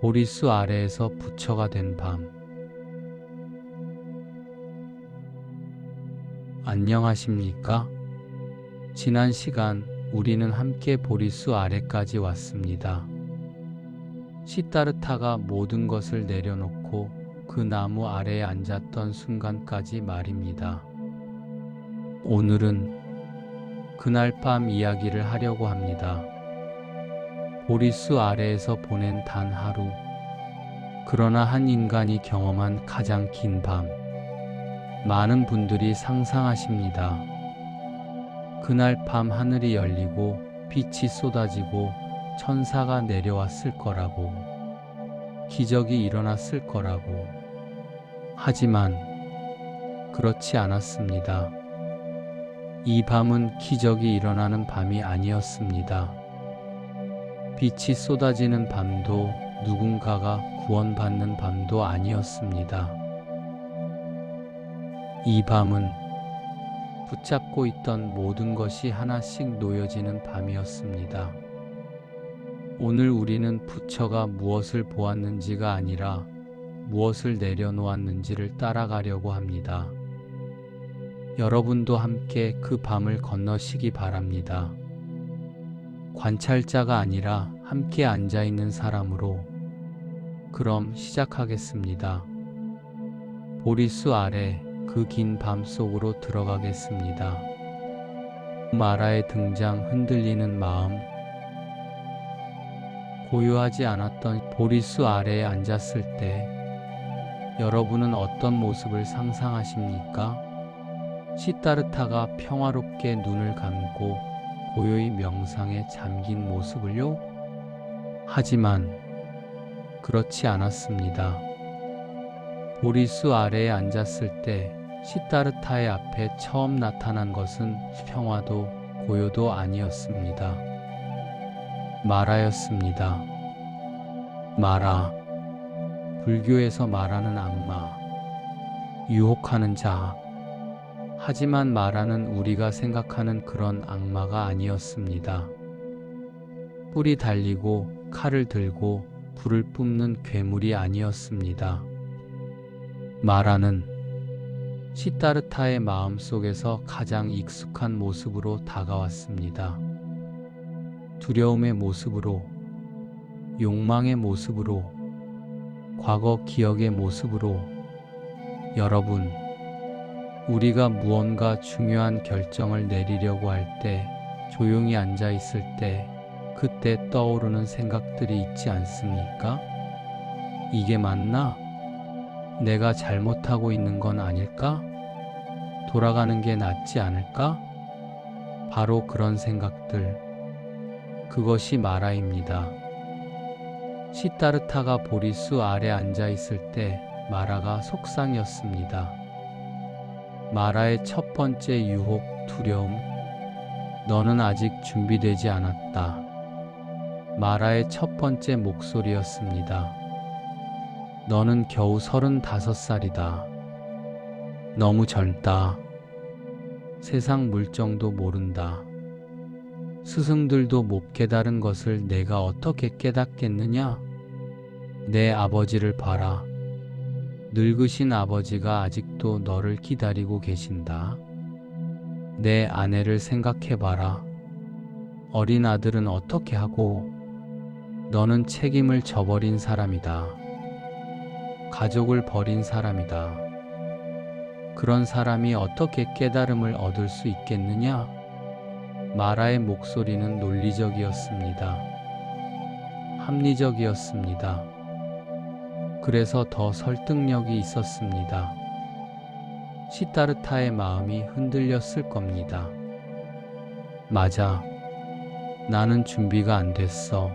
보리수 아래에서 부처가 된 밤. 안녕하십니까? 지난 시간 우리는 함께 보리수 아래까지 왔습니다. 시다르타가 모든 것을 내려놓고 그 나무 아래에 앉았던 순간까지 말입니다. 오늘은 그날 밤 이야기를 하려고 합니다. 보리수 아래에서 보낸 단 하루, 그러나 한 인간이 경험한 가장 긴 밤. 많은 분들이 상상하십니다. 그날 밤 하늘이 열리고 빛이 쏟아지고 천사가 내려왔을 거라고, 기적이 일어났을 거라고. 하지만 그렇지 않았습니다. 이 밤은 기적이 일어나는 밤이 아니었습니다. 빛이 쏟아지는 밤도 누군가가 구원받는 밤도 아니었습니다. 이 밤은 붙잡고 있던 모든 것이 하나씩 놓여지는 밤이었습니다. 오늘 우리는 부처가 무엇을 보았는지가 아니라 무엇을 내려놓았는지를 따라가려고 합니다. 여러분도 함께 그 밤을 건너시기 바랍니다. 관찰자가 아니라 함께 앉아있는 사람으로. 그럼 시작하겠습니다. 보리수 아래 그 긴 밤 속으로 들어가겠습니다. 마라의 등장, 흔들리는 마음. 고요하지 않았던 보리수 아래에 앉았을 때 여러분은 어떤 모습을 상상하십니까? 시다르타가 평화롭게 눈을 감고 고요히 명상에 잠긴 모습을요? 하지만 그렇지 않았습니다. 보리수 아래에 앉았을 때 시다르타의 앞에 처음 나타난 것은 평화도 고요도 아니었습니다. 마라였습니다. 마라, 불교에서 말하는 악마, 유혹하는 자. 하지만 마라는 우리가 생각하는 그런 악마가 아니었습니다. 뿔이 달리고 칼을 들고 불을 뿜는 괴물이 아니었습니다. 마라는 시다르타의 마음 속에서 가장 익숙한 모습으로 다가왔습니다. 두려움의 모습으로, 욕망의 모습으로, 과거 기억의 모습으로. 여러분, 우리가 무언가 중요한 결정을 내리려고 할 때, 조용히 앉아 있을 때, 그때 떠오르는 생각들이 있지 않습니까? 이게 맞나? 내가 잘못하고 있는 건 아닐까? 돌아가는 게 낫지 않을까? 바로 그런 생각들. 그것이 마라입니다. 시다르타가 보리수 아래 앉아 있을 때 마라가 속상이었습니다. 마라의 첫 번째 유혹, 두려움. 너는 아직 준비되지 않았다. 마라의 첫 번째 목소리였습니다. 너는 겨우 35살이다. 너무 젊다. 세상 물정도 모른다. 스승들도 못 깨달은 것을 내가 어떻게 깨닫겠느냐? 내 아버지를 봐라. 늙으신 아버지가 아직도 너를 기다리고 계신다. 내 아내를 생각해봐라. 어린 아들은 어떻게 하고? 너는 책임을 져버린 사람이다. 가족을 버린 사람이다. 그런 사람이 어떻게 깨달음을 얻을 수 있겠느냐? 마라의 목소리는 논리적이었습니다. 합리적이었습니다. 그래서 더 설득력이 있었습니다. 시다르타의 마음이 흔들렸을 겁니다. 맞아. 나는 준비가 안 됐어.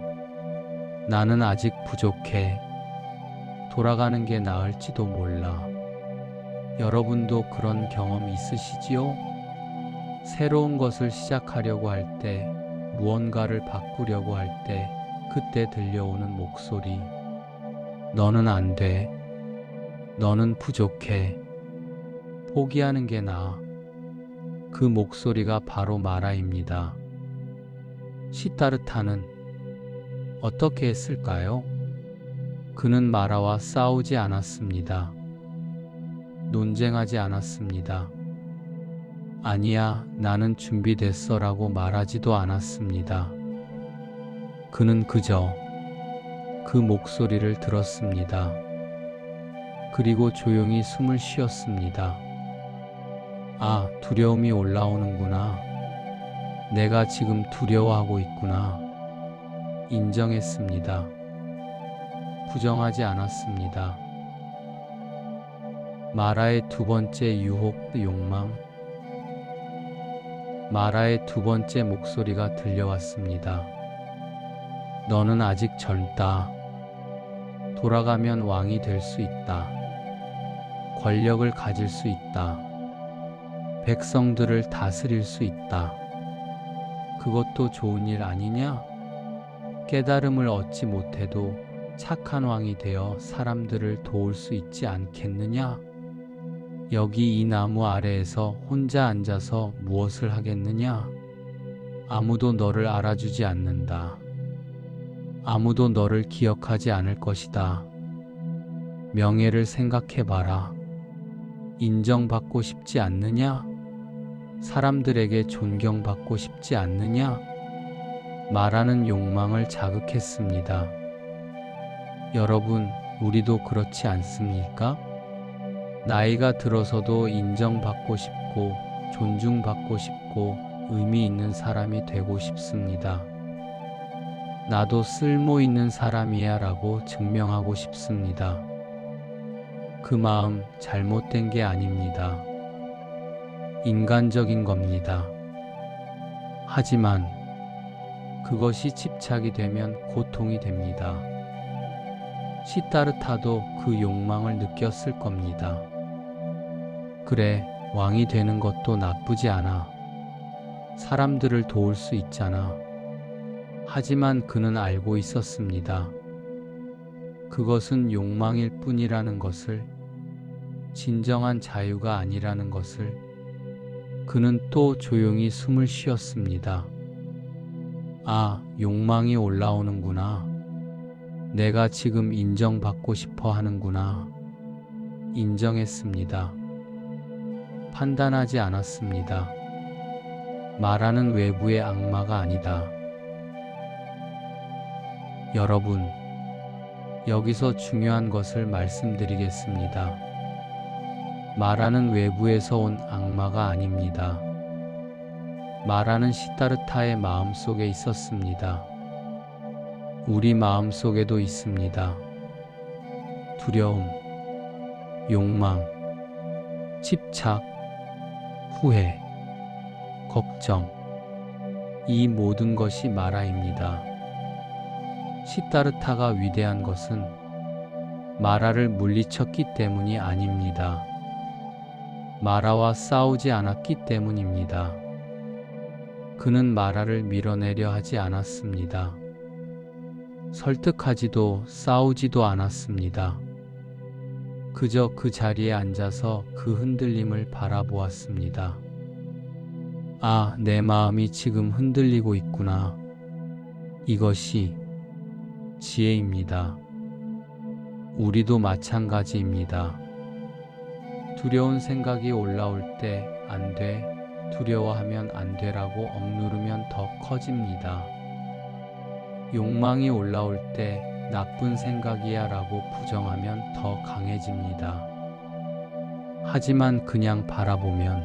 나는 아직 부족해. 돌아가는 게 나을지도 몰라. 여러분도 그런 경험 있으시지요? 새로운 것을 시작하려고 할 때, 무언가를 바꾸려고 할 때, 그때 들려오는 목소리. 너는 안 돼. 너는 부족해. 포기하는 게 나아. 그 목소리가 바로 마라입니다. 시다르타는 어떻게 했을까요? 그는 마라와 싸우지 않았습니다. 논쟁하지 않았습니다. 아니야, 나는 준비됐어 라고 말하지도 않았습니다. 그는 그저 그 목소리를 들었습니다. 그리고 조용히 숨을 쉬었습니다. 아, 두려움이 올라오는구나. 내가 지금 두려워하고 있구나. 인정했습니다. 부정하지 않았습니다. 마라의 두 번째 유혹, 욕망. 마라의 두 번째 목소리가 들려왔습니다. 너는 아직 젊다. 돌아가면 왕이 될 수 있다. 권력을 가질 수 있다. 백성들을 다스릴 수 있다. 그것도 좋은 일 아니냐? 깨달음을 얻지 못해도 착한 왕이 되어 사람들을 도울 수 있지 않겠느냐? 여기 이 나무 아래에서 혼자 앉아서 무엇을 하겠느냐? 아무도 너를 알아주지 않는다. 아무도 너를 기억하지 않을 것이다. 명예를 생각해봐라. 인정받고 싶지 않느냐? 사람들에게 존경받고 싶지 않느냐? 말하는 욕망을 자극했습니다. 여러분, 우리도 그렇지 않습니까? 나이가 들어서도 인정받고 싶고, 존중받고 싶고, 의미 있는 사람이 되고 싶습니다. 나도 쓸모 있는 사람이야 라고 증명하고 싶습니다. 그 마음 잘못된 게 아닙니다. 인간적인 겁니다. 하지만 그것이 집착이 되면 고통이 됩니다. 시타르타도 그 욕망을 느꼈을 겁니다. 그래, 왕이 되는 것도 나쁘지 않아. 사람들을 도울 수 있잖아. 하지만 그는 알고 있었습니다. 그것은 욕망일 뿐이라는 것을, 진정한 자유가 아니라는 것을. 그는 또 조용히 숨을 쉬었습니다. 아, 욕망이 올라오는구나. 내가 지금 인정받고 싶어 하는구나. 인정했습니다. 판단하지 않았습니다. 말하는 외부의 악마가 아니다. 여러분, 여기서 중요한 것을 말씀드리겠습니다. 말하는 외부에서 온 악마가 아닙니다. 말하는 시타르타의 마음속에 있었습니다. 우리 마음속에도 있습니다. 두려움, 욕망, 집착, 후회, 걱정, 이 모든 것이 마라입니다. 시타르타가 위대한 것은 마라를 물리쳤기 때문이 아닙니다. 마라와 싸우지 않았기 때문입니다. 그는 마라를 밀어내려 하지 않았습니다. 설득하지도 싸우지도 않았습니다. 그저 그 자리에 앉아서 그 흔들림을 바라보았습니다. 아, 내 마음이 지금 흔들리고 있구나. 이것이 지혜입니다. 우리도 마찬가지입니다. 두려운 생각이 올라올 때 안 돼, 두려워하면 안 되라고 억누르면 더 커집니다. 욕망이 올라올 때 나쁜 생각이야 라고 부정하면 더 강해집니다. 하지만 그냥 바라보면,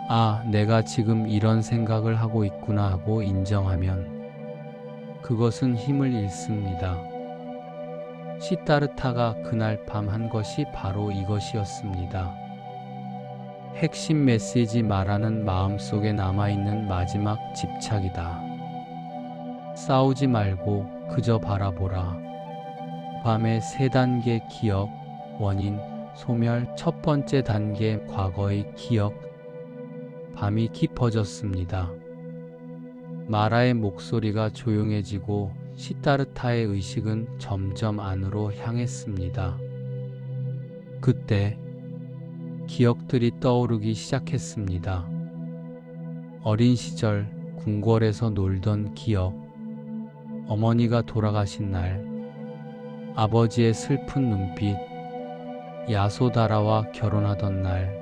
아, 내가 지금 이런 생각을 하고 있구나 하고 인정하면 그것은 힘을 잃습니다. 시타르타가 그날 밤 한 것이 바로 이것이었습니다. 핵심 메시지 말하는 마음속에 남아있는 마지막 집착이다. 싸우지 말고 그저 바라보라. 밤의 세 단계 기억, 원인, 소멸. 첫 번째 단계 과거의 기억. 밤이 깊어졌습니다. 마라의 목소리가 조용해지고 시타르타의 의식은 점점 안으로 향했습니다. 그때 기억들이 떠오르기 시작했습니다. 어린 시절 궁궐에서 놀던 기억, 어머니가 돌아가신 날, 아버지의 슬픈 눈빛, 야소다라와 결혼하던 날,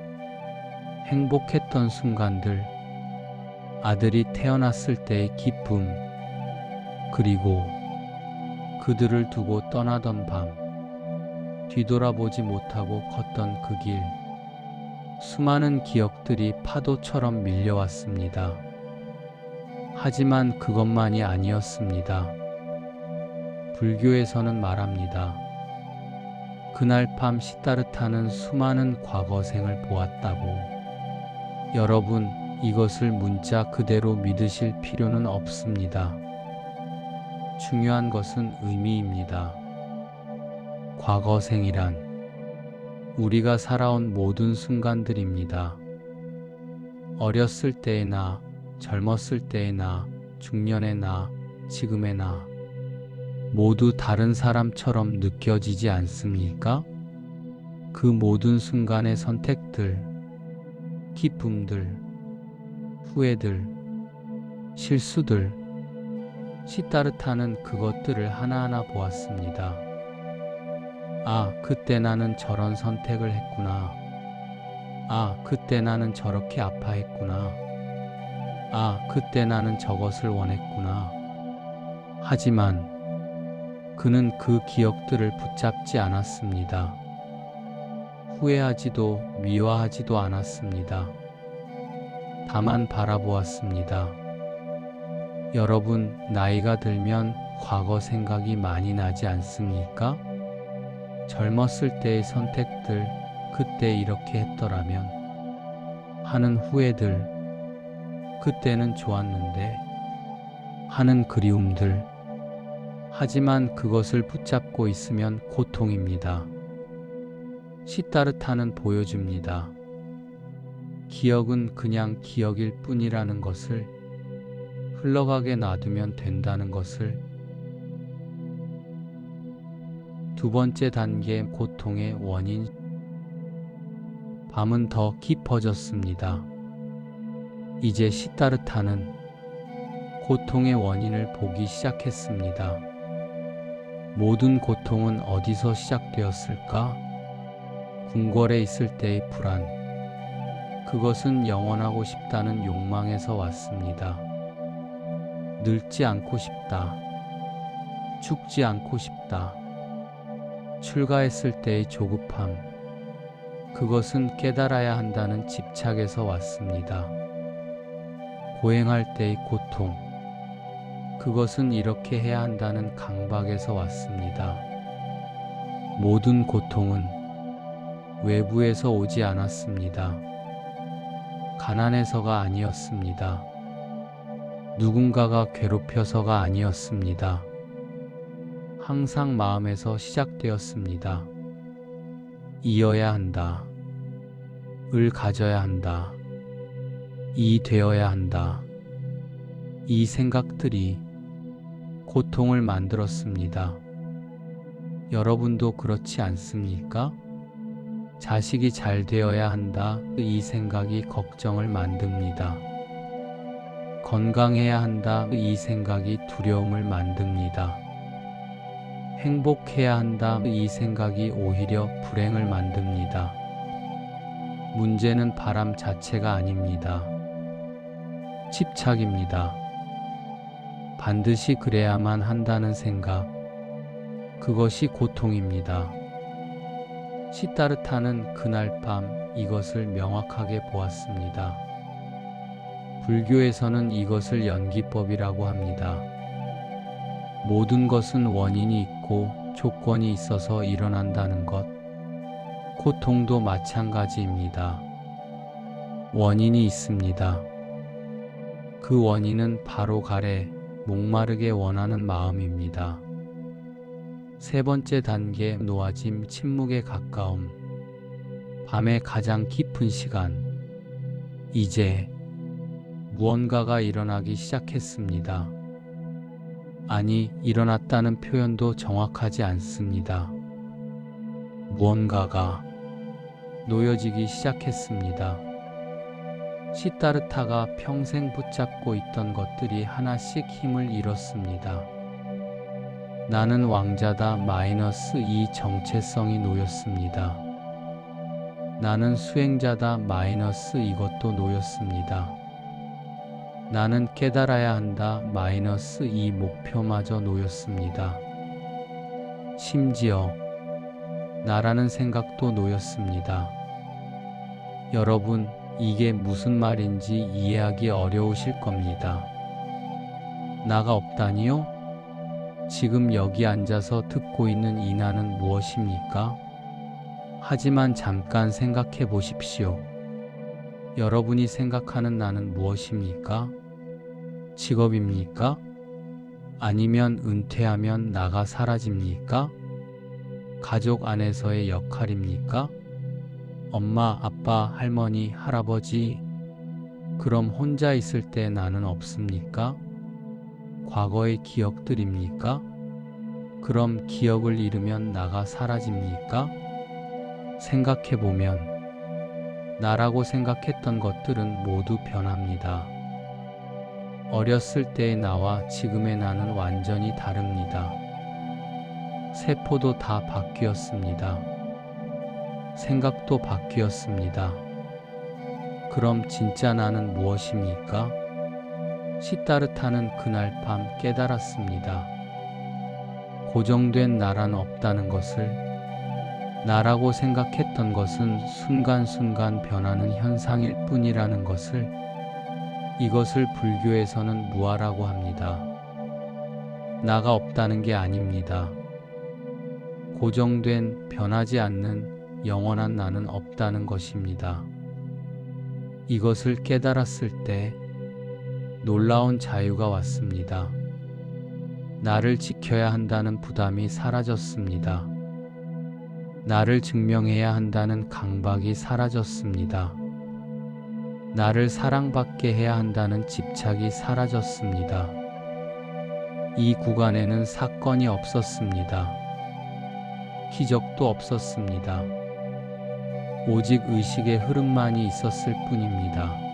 행복했던 순간들, 아들이 태어났을 때의 기쁨, 그리고 그들을 두고 떠나던 밤, 뒤돌아보지 못하고 걷던 그 길, 수많은 기억들이 파도처럼 밀려왔습니다. 하지만 그것만이 아니었습니다. 불교에서는 말합니다. 그날 밤 시타르타는 수많은 과거생을 보았다고. 여러분, 이것을 문자 그대로 믿으실 필요는 없습니다. 중요한 것은 의미입니다. 과거생이란 우리가 살아온 모든 순간들입니다. 어렸을 때의 나, 젊었을 때의 나, 중년의 나, 지금의 나, 모두 다른 사람처럼 느껴지지 않습니까? 그 모든 순간의 선택들, 기쁨들, 후회들, 실수들, 시타르타는 그것들을 하나하나 보았습니다. 아, 그때 나는 저런 선택을 했구나. 아, 그때 나는 저렇게 아파했구나. 아, 그때 나는 저것을 원했구나. 하지만 그는 그 기억들을 붙잡지 않았습니다. 후회하지도 미워하지도 않았습니다. 다만 바라보았습니다. 여러분, 나이가 들면 과거 생각이 많이 나지 않습니까? 젊었을 때의 선택들, 그때 이렇게 했더라면 하는 후회들, 그때는 좋았는데 하는 그리움들, 하지만 그것을 붙잡고 있으면 고통입니다. 시타르타는 보여줍니다. 기억은 그냥 기억일 뿐이라는 것을, 흘러가게 놔두면 된다는 것을. 두 번째 단계, 고통의 원인. 밤은 더 깊어졌습니다. 이제 시타르타는 고통의 원인을 보기 시작했습니다. 모든 고통은 어디서 시작되었을까? 궁궐에 있을 때의 불안. 그것은 영원하고 싶다는 욕망에서 왔습니다. 늙지 않고 싶다. 죽지 않고 싶다. 출가했을 때의 조급함. 그것은 깨달아야 한다는 집착에서 왔습니다. 고행할 때의 고통. 그것은 이렇게 해야 한다는 강박에서 왔습니다. 모든 고통은 외부에서 오지 않았습니다. 가난해서가 아니었습니다. 누군가가 괴롭혀서가 아니었습니다. 항상 마음에서 시작되었습니다. 이어야 한다. 을 가져야 한다. 이 되어야 한다. 이 생각들이 고통을 만들었습니다. 여러분도 그렇지 않습니까? 자식이 잘 되어야 한다. 이 생각이 걱정을 만듭니다. 건강해야 한다. 이 생각이 두려움을 만듭니다. 행복해야 한다. 이 생각이 오히려 불행을 만듭니다. 문제는 바람 자체가 아닙니다. 집착입니다. 반드시 그래야만 한다는 생각, 그것이 고통입니다. 시타르타는 그날 밤 이것을 명확하게 보았습니다. 불교에서는 이것을 연기법이라고 합니다. 모든 것은 원인이 있고 조건이 있어서 일어난다는 것, 고통도 마찬가지입니다. 원인이 있습니다. 그 원인은 바로 가래, 목마르게 원하는 마음입니다. 세 번째 단계, 노아짐, 침묵에 가까움. 밤의 가장 깊은 시간. 이제 무언가가 일어나기 시작했습니다. 아니, 일어났다는 표현도 정확하지 않습니다. 무언가가 놓여지기 시작했습니다. 시타르타가 평생 붙잡고 있던 것들이 하나씩 힘을 잃었습니다. 나는 왕자다 마이너스 이 정체성이 놓였습니다. 나는 수행자다 마이너스 이것도 놓였습니다. 나는 깨달아야 한다 마이너스 이 목표마저 놓였습니다. 심지어 나라는 생각도 놓였습니다. 여러분, 이게 무슨 말인지 이해하기 어려우실 겁니다. 나가 없다니요? 지금 여기 앉아서 듣고 있는 이 나는 무엇입니까? 하지만 잠깐 생각해 보십시오. 여러분이 생각하는 나는 무엇입니까? 직업입니까? 아니면 은퇴하면 나가 사라집니까? 가족 안에서의 역할입니까? 엄마, 아빠, 할머니, 할아버지, 그럼 혼자 있을 때 나는 없습니까? 과거의 기억들입니까? 그럼 기억을 잃으면 나가 사라집니까? 생각해보면 나라고 생각했던 것들은 모두 변합니다. 어렸을 때의 나와 지금의 나는 완전히 다릅니다. 세포도 다 바뀌었습니다. 생각도 바뀌었습니다. 그럼 진짜 나는 무엇입니까? 시타르타는 그날 밤 깨달았습니다. 고정된 나란 없다는 것을, 나라고 생각했던 것은 순간순간 변하는 현상일 뿐이라는 것을, 이것을 불교에서는 무아라고 합니다. 나가 없다는 게 아닙니다. 고정된, 변하지 않는 영원한 나는 없다는 것입니다. 이것을 깨달았을 때 놀라운 자유가 왔습니다. 나를 지켜야 한다는 부담이 사라졌습니다. 나를 증명해야 한다는 강박이 사라졌습니다. 나를 사랑받게 해야 한다는 집착이 사라졌습니다. 이 구간에는 사건이 없었습니다. 기적도 없었습니다. 오직 의식의 흐름만이 있었을 뿐입니다.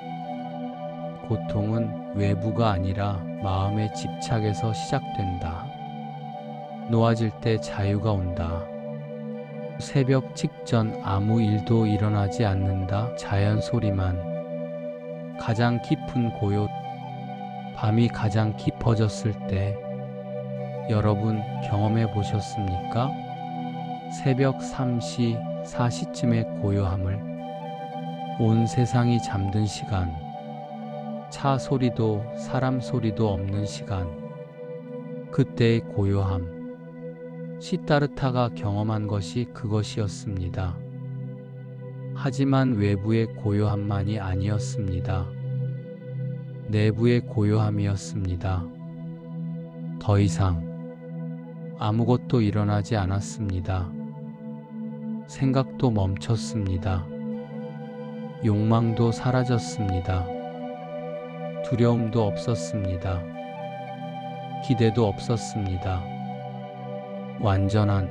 고통은 외부가 아니라 마음의 집착에서 시작된다. 놓아질 때 자유가 온다. 새벽 직전 아무 일도 일어나지 않는다. 자연 소리만. 가장 깊은 고요. 밤이 가장 깊어졌을 때 여러분 경험해 보셨습니까? 새벽 3시, 4시쯤의 고요함을. 온 세상이 잠든 시간. 차 소리도 사람 소리도 없는 시간. 그때의 고요함. 시타르타가 경험한 것이 그것이었습니다. 하지만 외부의 고요함만이 아니었습니다. 내부의 고요함이었습니다. 더 이상 아무것도 일어나지 않았습니다. 생각도 멈췄습니다. 욕망도 사라졌습니다. 두려움도 없었습니다. 기대도 없었습니다. 완전한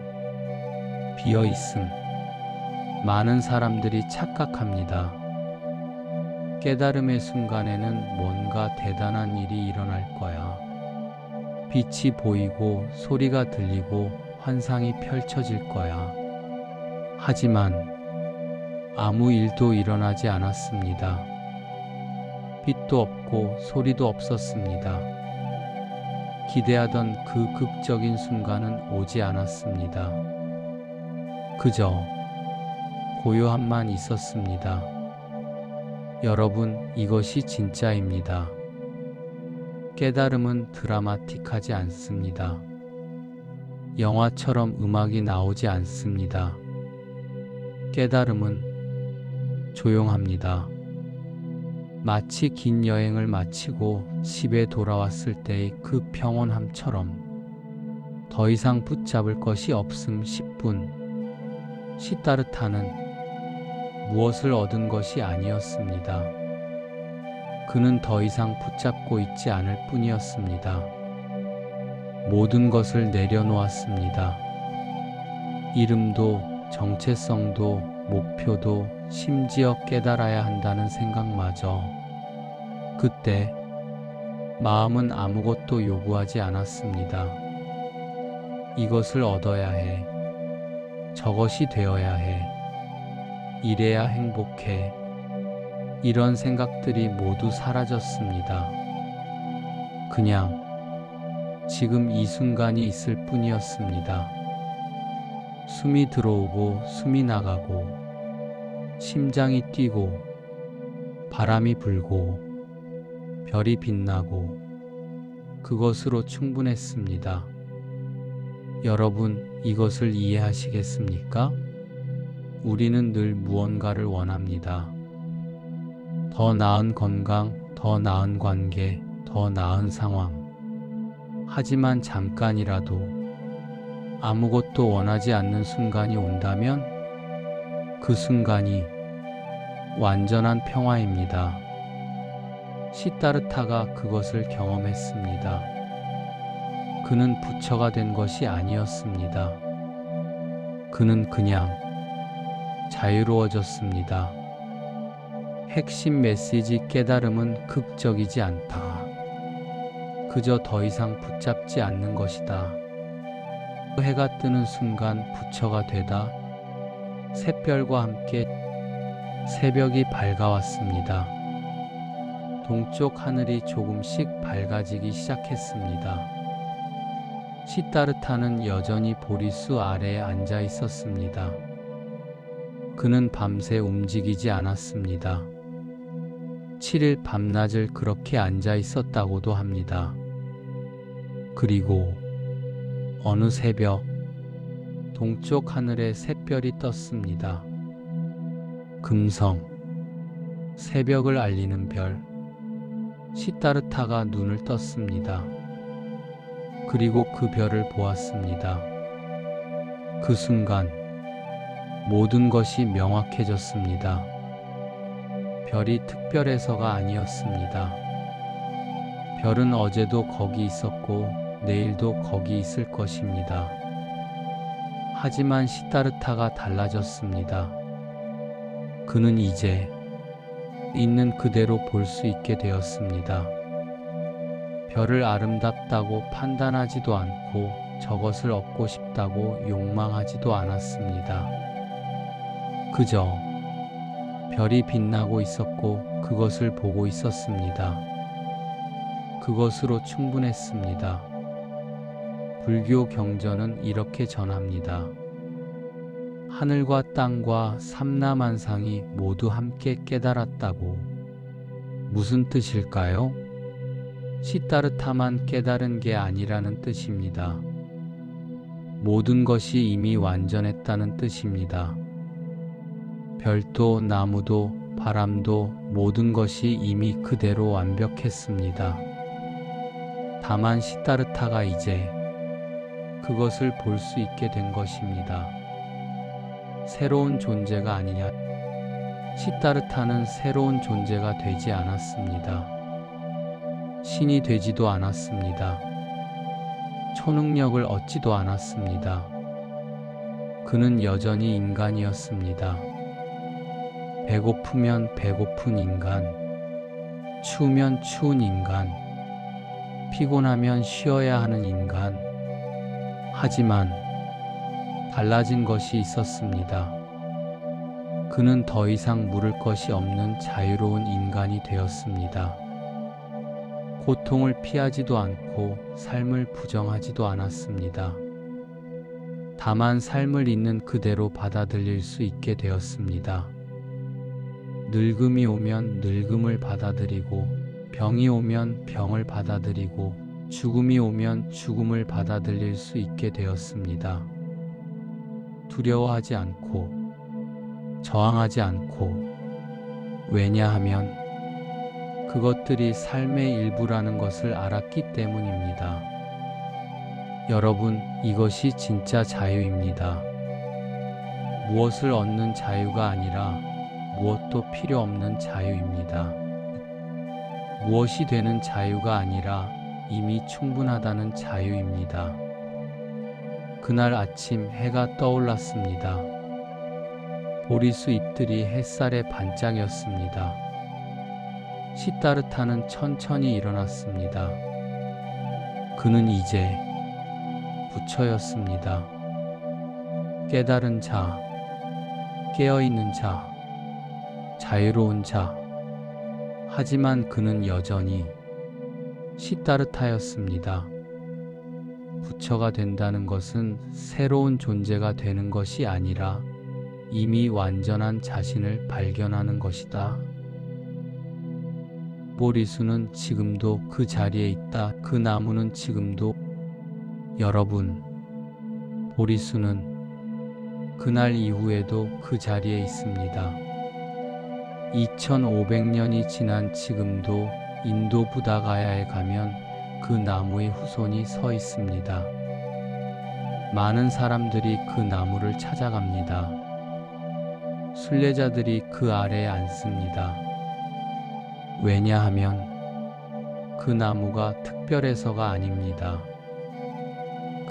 비어있음. 많은 사람들이 착각합니다. 깨달음의 순간에는 뭔가 대단한 일이 일어날 거야. 빛이 보이고 소리가 들리고 환상이 펼쳐질 거야. 하지만 아무 일도 일어나지 않았습니다. 빛도 없고 소리도 없었습니다. 기대하던 그 극적인 순간은 오지 않았습니다. 그저 고요함만 있었습니다. 여러분, 이것이 진짜입니다. 깨달음은 드라마틱하지 않습니다. 영화처럼 음악이 나오지 않습니다. 깨달음은 조용합니다. 마치 긴 여행을 마치고 집에 돌아왔을 때의 그 평온함처럼 더 이상 붙잡을 것이 없음 10분. 시타르타는 무엇을 얻은 것이 아니었습니다. 그는 더 이상 붙잡고 있지 않을 뿐이었습니다. 모든 것을 내려놓았습니다. 이름도, 정체성도, 목표도, 심지어 깨달아야 한다는 생각마저. 그때 마음은 아무것도 요구하지 않았습니다. 이것을 얻어야 해. 저것이 되어야 해. 이래야 행복해. 이런 생각들이 모두 사라졌습니다. 그냥 지금 이 순간이 있을 뿐이었습니다. 숨이 들어오고 숨이 나가고 심장이 뛰고 바람이 불고 별이 빛나고 그것으로 충분했습니다. 여러분, 이것을 이해하시겠습니까? 우리는 늘 무언가를 원합니다. 더 나은 건강, 더 나은 관계, 더 나은 상황. 하지만 잠깐이라도 아무것도 원하지 않는 순간이 온다면 그 순간이 완전한 평화입니다. 시다르타가 그것을 경험했습니다. 그는 부처가 된 것이 아니었습니다. 그는 그냥 자유로워졌습니다. 핵심 메시지 깨달음은 극적이지 않다. 그저 더 이상 붙잡지 않는 것이다. 해가 뜨는 순간 부처가 되다 샛별과 함께 새벽이 밝아왔습니다. 동쪽 하늘이 조금씩 밝아지기 시작했습니다. 시다르타는 여전히 보리수 아래에 앉아 있었습니다. 그는 밤새 움직이지 않았습니다. 7일 밤낮을 그렇게 앉아 있었다고도 합니다. 그리고 어느 새벽 동쪽 하늘에 샛별이 떴습니다. 금성, 새벽을 알리는 별. 시다르타가 눈을 떴습니다. 그리고 그 별을 보았습니다. 그 순간 모든 것이 명확해졌습니다. 별이 특별해서가 아니었습니다. 별은 어제도 거기 있었고 내일도 거기 있을 것입니다. 하지만 시다르타가 달라졌습니다. 그는 이제 있는 그대로 볼 수 있게 되었습니다. 별을 아름답다고 판단하지도 않고 저것을 얻고 싶다고 욕망하지도 않았습니다. 그저 별이 빛나고 있었고 그것을 보고 있었습니다. 그것으로 충분했습니다. 불교 경전은 이렇게 전합니다. 하늘과 땅과 삼라만상이 모두 함께 깨달았다고. 무슨 뜻일까요? 시다르타만 깨달은 게 아니라는 뜻입니다. 모든 것이 이미 완전했다는 뜻입니다. 별도 나무도 바람도 모든 것이 이미 그대로 완벽했습니다. 다만 시다르타가 이제 그것을 볼 수 있게 된 것입니다. 새로운 존재가 아니냐. 시다르타는 새로운 존재가 되지 않았습니다. 신이 되지도 않았습니다. 초능력을 얻지도 않았습니다. 그는 여전히 인간이었습니다. 배고프면 배고픈 인간, 추우면 추운 인간, 피곤하면 쉬어야 하는 인간. 하지만 달라진 것이 있었습니다. 그는 더 이상 물을 것이 없는 자유로운 인간이 되었습니다. 고통을 피하지도 않고 삶을 부정하지도 않았습니다. 다만 삶을 있는 그대로 받아들일 수 있게 되었습니다. 늙음이 오면 늙음을 받아들이고, 병이 오면 병을 받아들이고, 죽음이 오면 죽음을 받아들일 수 있게 되었습니다. 두려워하지 않고, 저항하지 않고, 왜냐하면 그것들이 삶의 일부라는 것을 알았기 때문입니다. 여러분, 이것이 진짜 자유입니다. 무엇을 얻는 자유가 아니라 무엇도 필요 없는 자유입니다. 무엇이 되는 자유가 아니라 이미 충분하다는 자유입니다. 그날 아침 해가 떠올랐습니다. 보리수 잎들이 햇살에 반짝였습니다. 시다르타는 천천히 일어났습니다. 그는 이제 부처였습니다. 깨달은 자, 깨어있는 자, 자유로운 자. 하지만 그는 여전히 시다르타였습니다. 부처가 된다는 것은 새로운 존재가 되는 것이 아니라 이미 완전한 자신을 발견하는 것이다. 보리수는 지금도 그 자리에 있다. 그 나무는 지금도. 여러분, 보리수는 그날 이후에도 그 자리에 있습니다. 2500년이 지난 지금도 인도 부다가야에 가면 그 나무의 후손이 서 있습니다. 많은 사람들이 그 나무를 찾아갑니다. 순례자들이 그 아래에 앉습니다. 왜냐하면 그 나무가 특별해서가 아닙니다.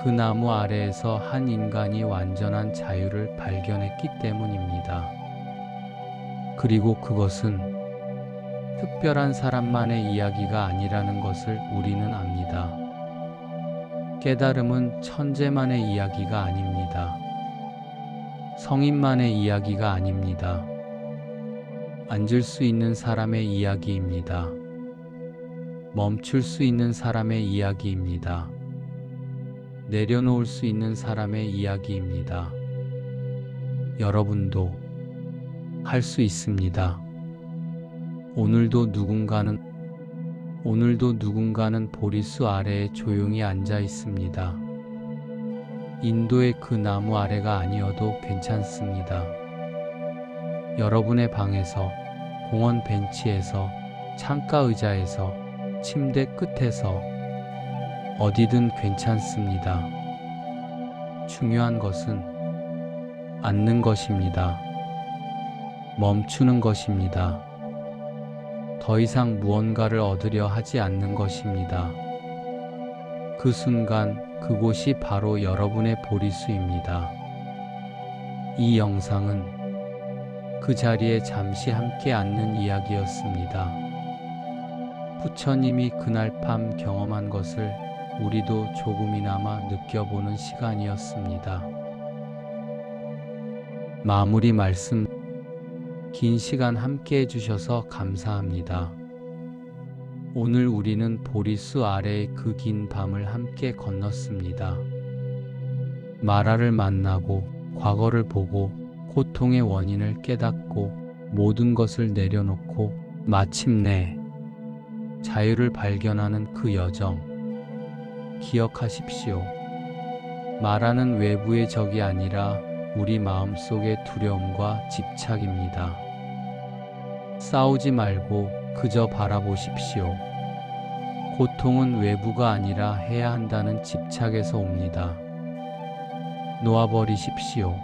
그 나무 아래에서 한 인간이 완전한 자유를 발견했기 때문입니다. 그리고 그것은 특별한 사람만의 이야기가 아니라는 것을 우리는 압니다. 깨달음은 천재만의 이야기가 아닙니다. 성인만의 이야기가 아닙니다. 앉을 수 있는 사람의 이야기입니다. 멈출 수 있는 사람의 이야기입니다. 내려놓을 수 있는 사람의 이야기입니다. 여러분도 할 수 있습니다. 오늘도 누군가는 보리수 아래에 조용히 앉아 있습니다. 인도의 그 나무 아래가 아니어도 괜찮습니다. 여러분의 방에서, 공원 벤치에서, 창가 의자에서, 침대 끝에서, 어디든 괜찮습니다. 중요한 것은 앉는 것입니다. 멈추는 것입니다. 더 이상 무언가를 얻으려 하지 않는 것입니다. 그 순간 그곳이 바로 여러분의 보리수입니다. 이 영상은 그 자리에 잠시 함께 앉는 이야기였습니다. 부처님이 그날 밤 경험한 것을 우리도 조금이나마 느껴보는 시간이었습니다. 마무리 말씀. 긴 시간 함께 해주셔서 감사합니다. 오늘 우리는 보리수 아래의 그 긴 밤을 함께 건넜습니다. 마라를 만나고, 과거를 보고, 고통의 원인을 깨닫고, 모든 것을 내려놓고, 마침내 자유를 발견하는 그 여정. 기억하십시오. 마라는 외부의 적이 아니라 우리 마음속의 두려움과 집착입니다. 싸우지 말고 그저 바라보십시오. 고통은 외부가 아니라 해야 한다는 집착에서 옵니다. 놓아버리십시오.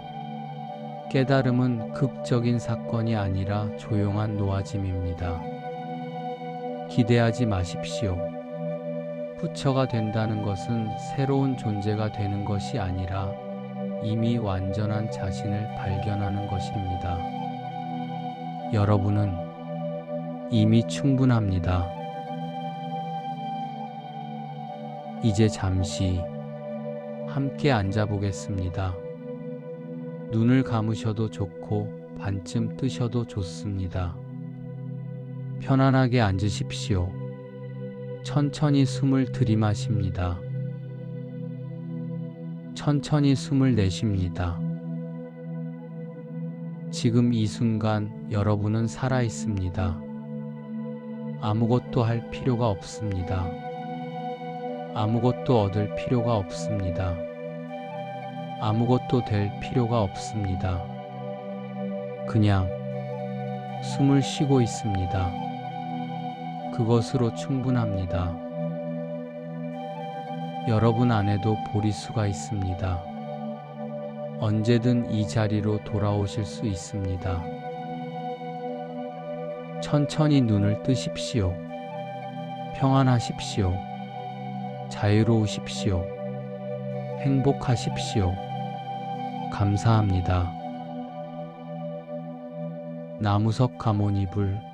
깨달음은 극적인 사건이 아니라 조용한 놓아짐입니다. 기대하지 마십시오. 부처가 된다는 것은 새로운 존재가 되는 것이 아니라 이미 완전한 자신을 발견하는 것입니다. 여러분은 이미 충분합니다. 이제 잠시 함께 앉아보겠습니다. 눈을 감으셔도 좋고 반쯤 뜨셔도 좋습니다. 편안하게 앉으십시오. 천천히 숨을 들이마십니다. 천천히 숨을 내쉽니다. 지금 이 순간 여러분은 살아 있습니다. 아무것도 할 필요가 없습니다. 아무것도 얻을 필요가 없습니다. 아무것도 될 필요가 없습니다. 그냥 숨을 쉬고 있습니다. 그것으로 충분합니다. 여러분 안에도 보리수가 있습니다. 언제든 이 자리로 돌아오실 수 있습니다. 천천히 눈을 뜨십시오. 평안하십시오. 자유로우십시오. 행복하십시오. 감사합니다. 나무석 가모니불